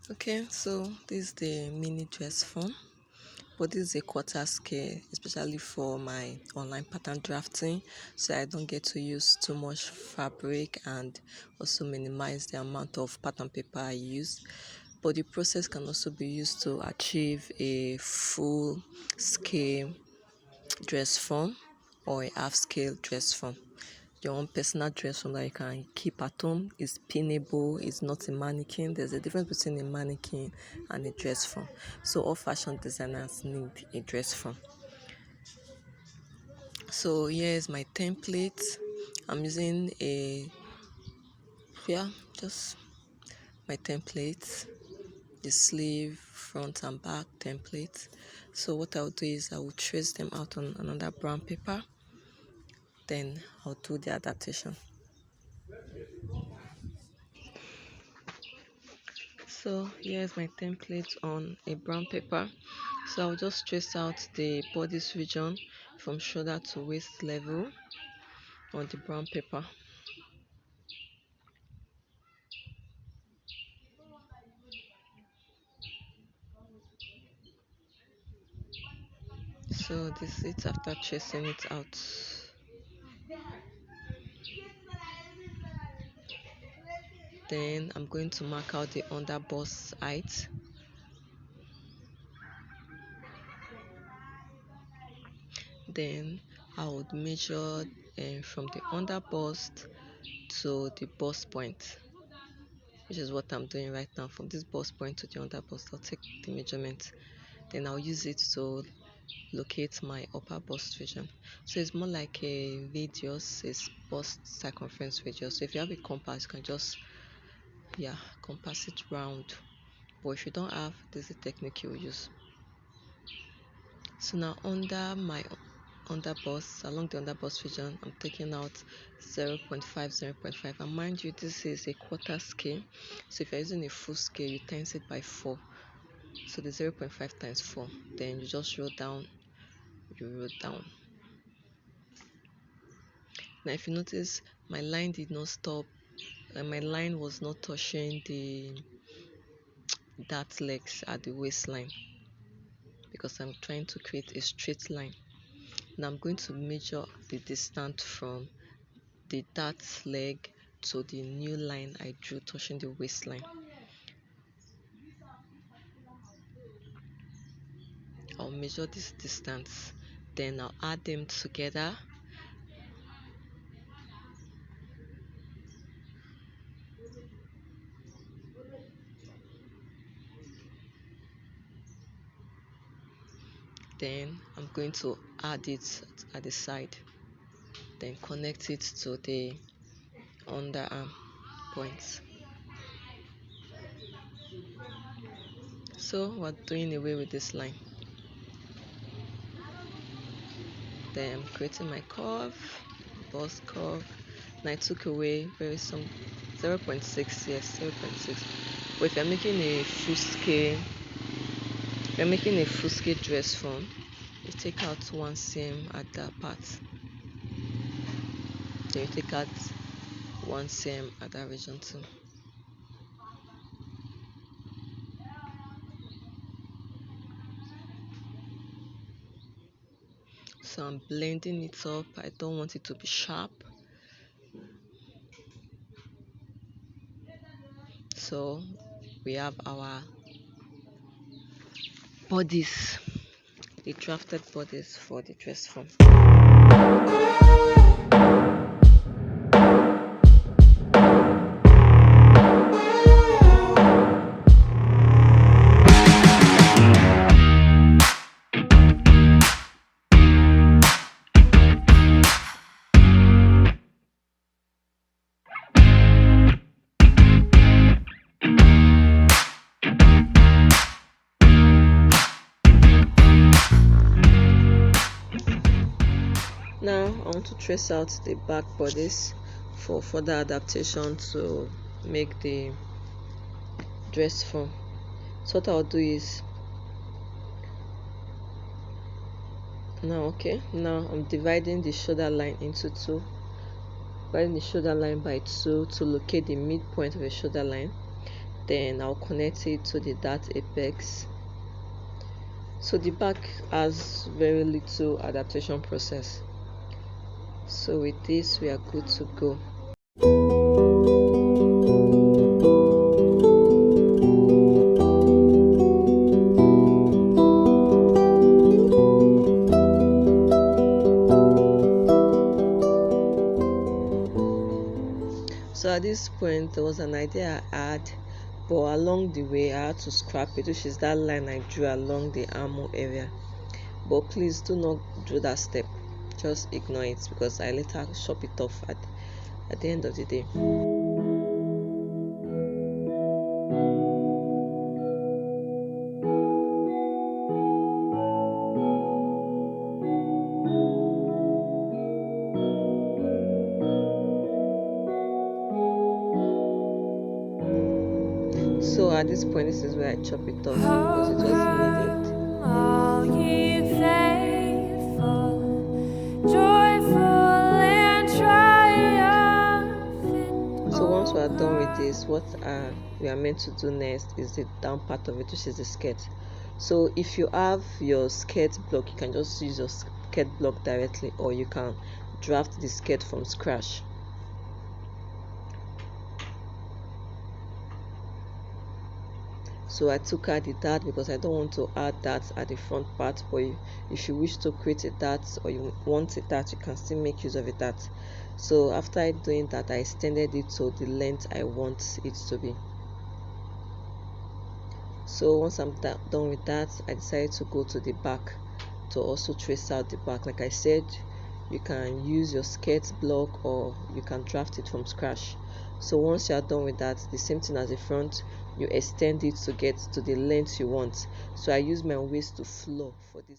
Okay, so this is the mini dress form, but this is a quarter scale, especially for my online pattern drafting, so I don't get to use too much fabric and also minimize the amount of pattern paper I use. But the process can also be used to achieve a full scale dress form or a half scale dress form. Your own personal dress form that you can keep at home is pinnable, is not a mannequin. There's a difference between a mannequin and a dress form. So all fashion designers need a dress form. So here's my template. I'm using just my template, the sleeve, front and back template. So what I'll do is I will trace them out on another brown paper. Then I'll do the adaptation. So here's my template on a brown paper. So I'll just trace out the bodice region from shoulder to waist level on the brown paper. So this is it after tracing it out. Then I'm going to mark out the under bust height. Then I would measure from the under bust to the bust point, which is what I'm doing right now. From this bust point to the under bust, I'll take the measurement. Then I'll use it to locate my upper bust region. So it's more like a radius, it's bust circumference radius. So if you have a compass, you can just compass it round. But if you don't have, this is the technique you'll use. So now under my under bust, along the under bust region, I'm taking out 0.5, 0.5. And mind you, this is a quarter scale. So if you're using a full scale, you times it by 4. So the 0.5 times 4. Then you just roll down. Now if you notice, my line did not stop, and my line was not touching the dart legs at the waistline, because I'm trying to create a straight line. Now I'm going to measure the distance from the dart leg to the new line I drew touching the waistline. I'll measure this distance, then I'll add them together. Then I'm going to add it at the side, then connect it to the underarm points. So we're doing away with this line. Then I'm creating my curve, bust curve. And I took away very some 0.6, yes, 0.6. But if you're making a full scale, dress form, you take out 1 cm at that part. Then you take out 1 cm at that region too. So I'm blending it up. I don't want it to be sharp. So we have our bodies, the drafted bodies for the dress form. Now I want to trace out the back bodies for further adaptation to make the dress form. So what I'll do is now I'm dividing the shoulder line into 2. Dividing the shoulder line by 2 to locate the midpoint of the shoulder line. then I'll connect it to the dart apex. So the back has very little adaptation process, so with this we are good to go. So at this point there was an idea I had, but along the way I had to scrap it, which is that line I drew along the armor area. But please do not do that step, just ignore it, because I later chop it off at the end of the day. So at this point, this is where I chop it off because it was needed. So once we are done with this, what we are meant to do next is the down part of it, which is the skirt. So if you have your skirt block, you can just use your skirt block directly, or you can draft the skirt from scratch. So I took out the dart because I don't want to add that at the front part, but if you wish to create a dart or you want a dart, you can still make use of a dart. So after doing that, I extended it to the length I want it to be. So once I'm done with that, I decided to go to the back to also trace out the back. Like I said, you can use your skirt block or you can draft it from scratch. So once you are done with that, the same thing as the front, you extend it to get to the length you want. So I use my waist to floor for this.